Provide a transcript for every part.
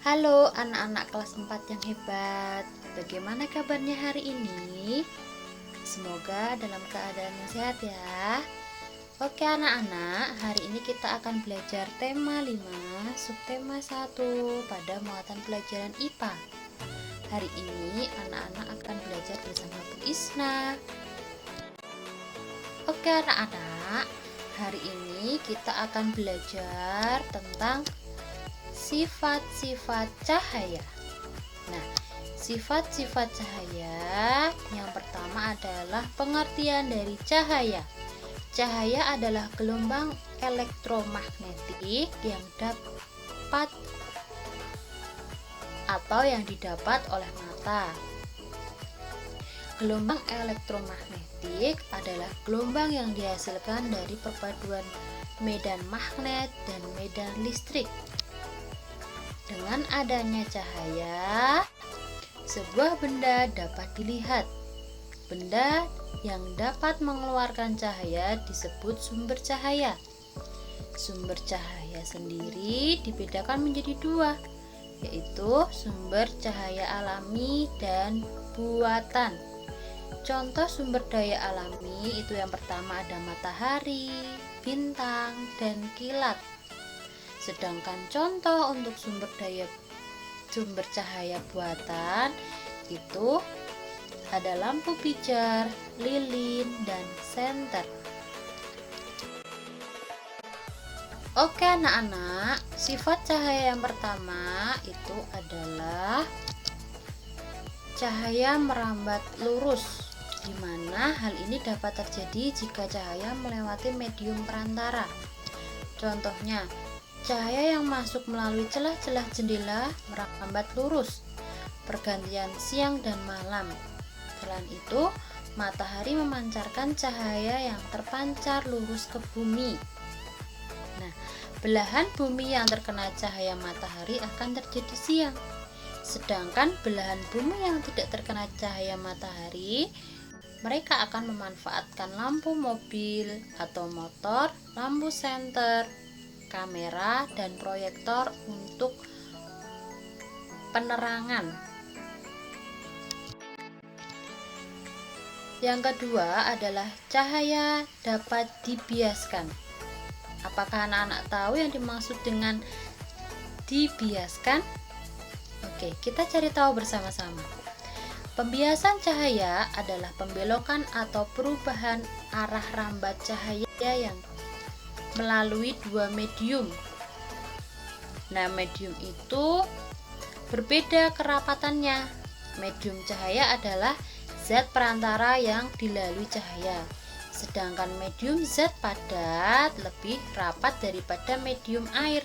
Halo anak-anak kelas 4 yang hebat. Bagaimana kabarnya hari ini? Semoga dalam keadaan yang sehat ya. Oke anak-anak, hari ini kita akan belajar tema 5, subtema 1 pada muatan pelajaran IPA. Hari ini anak-anak akan belajar bersama Bu Isna. Oke anak-anak, hari ini kita akan belajar tentang sifat-sifat cahaya. Nah, sifat-sifat cahaya yang pertama adalah pengertian dari cahaya. Cahaya adalah gelombang elektromagnetik yang dapat atau yang didapat oleh mata. Gelombang elektromagnetik adalah gelombang yang dihasilkan dari perpaduan medan magnet dan medan listrik. Dengan adanya cahaya, sebuah benda dapat dilihat. Benda yang dapat mengeluarkan cahaya disebut sumber cahaya. Sumber cahaya sendiri dibedakan menjadi dua, yaitu sumber cahaya alami dan buatan. Contoh sumber daya alami itu yang pertama ada matahari, bintang, dan kilat. Sedangkan contoh untuk sumber cahaya buatan itu ada lampu pijar, lilin, dan senter. Oke anak-anak, sifat cahaya yang pertama itu adalah cahaya merambat lurus, di mana hal ini dapat terjadi jika cahaya melewati medium perantara. Contohnya, cahaya yang masuk melalui celah-celah jendela merambat lurus, pergantian siang dan malam. Selain itu, matahari memancarkan cahaya yang terpancar lurus ke bumi. Nah, belahan bumi yang terkena cahaya matahari akan terjadi siang. Sedangkan belahan bumi yang tidak terkena cahaya matahari, mereka akan memanfaatkan lampu mobil atau motor, lampu senter, kamera, dan proyektor untuk penerangan. Yang kedua adalah cahaya dapat dibiaskan. Apakah anak-anak tahu yang dimaksud dengan dibiaskan? Oke, kita cari tahu bersama-sama. Pembiasan cahaya adalah pembelokan atau perubahan arah rambat cahaya yang melalui dua medium. Nah, medium itu berbeda kerapatannya. Medium cahaya adalah zat perantara yang dilalui cahaya. Sedangkan medium zat padat lebih rapat daripada medium air.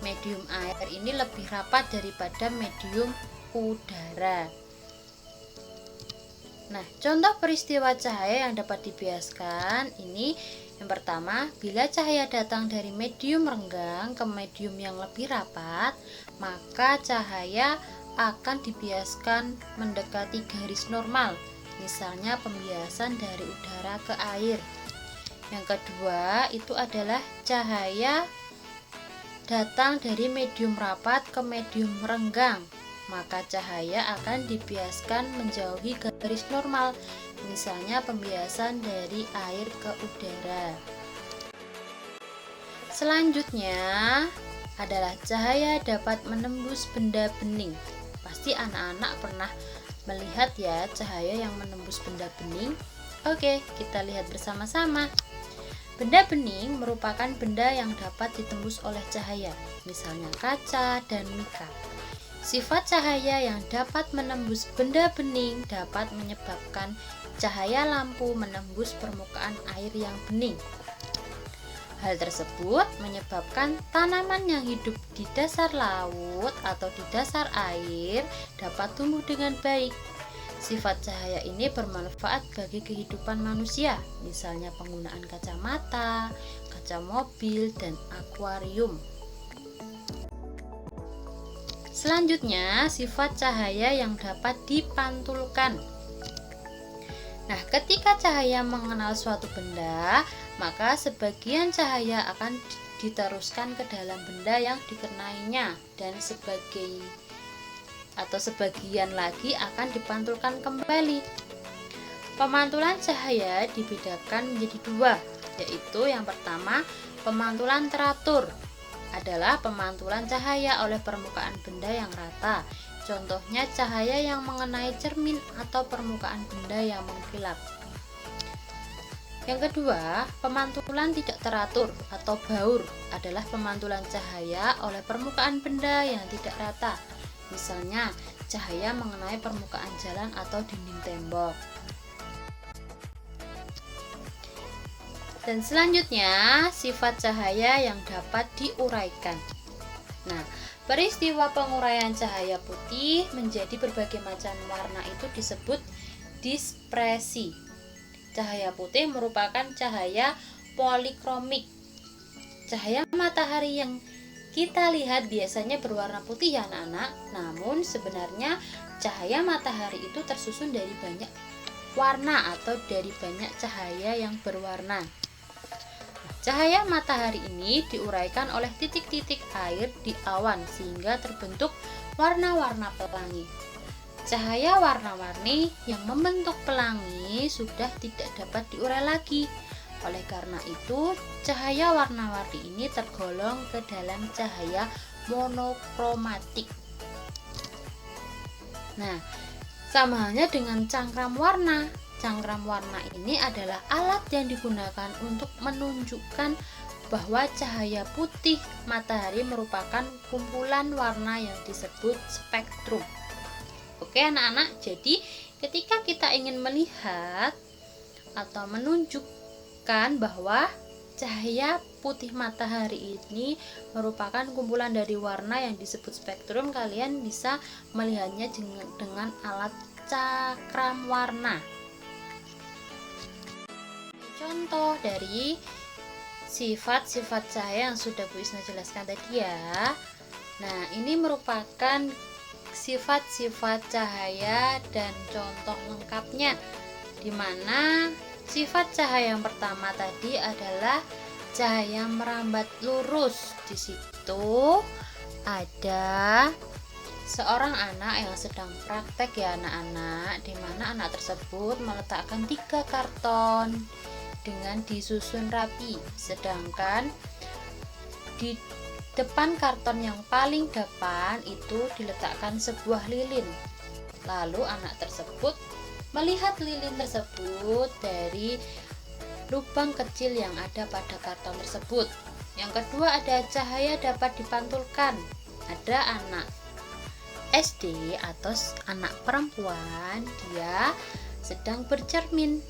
Medium air ini lebih rapat daripada medium udara. Nah, contoh peristiwa cahaya yang dapat dibiaskan ini yang pertama, bila cahaya datang dari medium renggang ke medium yang lebih rapat, maka cahaya akan dibiaskan mendekati garis normal, misalnya pembiasan dari udara ke air. Yang kedua, itu adalah cahaya datang dari medium rapat ke medium renggang, maka cahaya akan dibiaskan menjauhi garis normal, misalnya pembiasan dari air ke udara. Selanjutnya adalah cahaya dapat menembus benda bening. Pasti anak-anak pernah melihat ya cahaya yang menembus benda bening. Oke, kita lihat bersama-sama. Benda bening merupakan benda yang dapat ditembus oleh cahaya, misalnya kaca dan mika. Sifat cahaya yang dapat menembus benda bening dapat menyebabkan cahaya lampu menembus permukaan air yang bening. Hal tersebut menyebabkan tanaman yang hidup di dasar laut atau di dasar air dapat tumbuh dengan baik. Sifat cahaya ini bermanfaat bagi kehidupan manusia, misalnya penggunaan kacamata, kaca mobil, dan akuarium. Selanjutnya, sifat cahaya yang dapat dipantulkan. Nah, ketika cahaya mengenal suatu benda, maka sebagian cahaya akan diteruskan ke dalam benda yang dikenainya dan sebagian lagi akan dipantulkan kembali. Pemantulan cahaya dibedakan menjadi dua, yaitu yang pertama, pemantulan teratur adalah pemantulan cahaya oleh permukaan benda yang rata. Contohnya cahaya yang mengenai cermin atau permukaan benda yang mengkilap. Yang kedua, pemantulan tidak teratur atau baur adalah pemantulan cahaya oleh permukaan benda yang tidak rata. Misalnya, cahaya mengenai permukaan jalan atau dinding tembok. Dan selanjutnya, sifat cahaya yang dapat diuraikan. Nah, peristiwa penguraian cahaya putih menjadi berbagai macam warna itu disebut dispresi. Cahaya putih merupakan cahaya polikromik. Cahaya matahari yang kita lihat biasanya berwarna putih ya anak-anak, namun sebenarnya cahaya matahari itu tersusun dari banyak warna atau dari banyak cahaya yang berwarna. Cahaya matahari ini diuraikan oleh titik-titik air di awan sehingga terbentuk warna-warna pelangi. Cahaya warna-warni yang membentuk pelangi sudah tidak dapat diurai lagi. Oleh karena itu, cahaya warna-warni ini tergolong ke dalam cahaya monokromatik. Nah, sama halnya dengan cangkram warna. Cangkram warna ini adalah alat yang digunakan untuk menunjukkan bahwa cahaya putih matahari merupakan kumpulan warna yang disebut spektrum. Oke anak-anak, jadi ketika kita ingin melihat atau menunjukkan bahwa cahaya putih matahari ini merupakan kumpulan dari warna yang disebut spektrum, kalian bisa melihatnya dengan alat cakram warna. Contoh dari sifat-sifat cahaya yang sudah Bu Isna jelaskan tadi ya. Nah, ini merupakan sifat-sifat cahaya dan contoh lengkapnya, di mana sifat cahaya yang pertama tadi adalah cahaya merambat lurus. Di situ ada seorang anak yang sedang praktek ya anak-anak, di mana anak tersebut meletakkan 3 karton dengan disusun rapi, sedangkan di depan karton yang paling depan itu diletakkan sebuah lilin. Lalu anak tersebut melihat lilin tersebut dari lubang kecil yang ada pada karton tersebut. Yang kedua, ada cahaya dapat dipantulkan. Ada anak SD atau anak perempuan, dia sedang bercermin.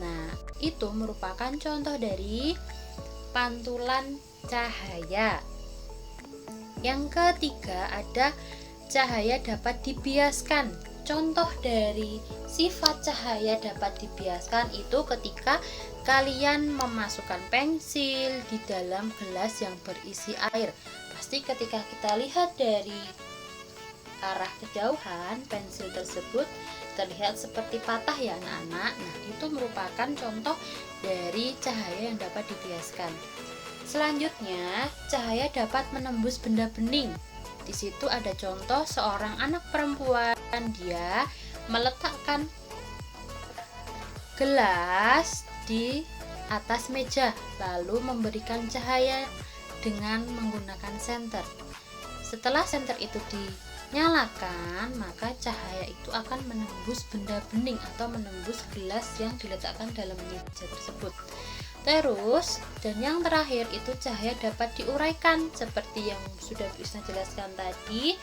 Nah, itu merupakan contoh dari pantulan cahaya. Yang ketiga, ada cahaya dapat dibiaskan. Contoh dari sifat cahaya dapat dibiaskan itu ketika kalian memasukkan pensil di dalam gelas yang berisi air. Pasti ketika kita lihat dari arah kejauhan, pensil tersebut terlihat seperti patah ya anak-anak. Nah, itu merupakan contoh dari cahaya yang dapat dibiaskan. Selanjutnya, cahaya dapat menembus benda bening. Di situ ada contoh seorang anak perempuan, dia meletakkan gelas di atas meja lalu memberikan cahaya dengan menggunakan senter. Setelah senter itu dinyalakan, maka cahaya itu akan menembus benda bening atau menembus gelas yang diletakkan dalam meja tersebut. Terus, dan yang terakhir itu cahaya dapat diuraikan seperti yang sudah bisa jelaskan tadi.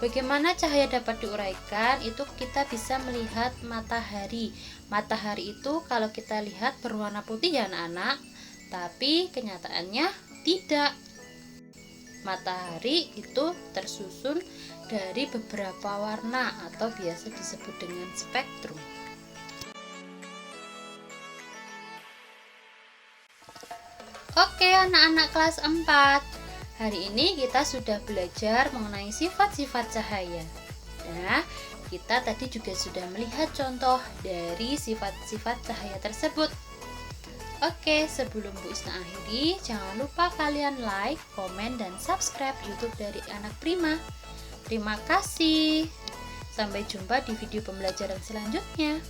Bagaimana cahaya dapat diuraikan? Itu kita bisa melihat matahari. Matahari itu kalau kita lihat berwarna putih ya anak-anak, tapi kenyataannya tidak. Matahari itu tersusun dari beberapa warna atau biasa disebut dengan spektrum. Oke anak-anak kelas 4, hari ini kita sudah belajar mengenai sifat-sifat cahaya. Nah, kita tadi juga sudah melihat contoh dari sifat-sifat cahaya tersebut. Oke, sebelum Bu Isna akhiri, jangan lupa kalian like, komen, dan subscribe YouTube dari Anak Prima. Terima kasih. Sampai jumpa di video pembelajaran selanjutnya.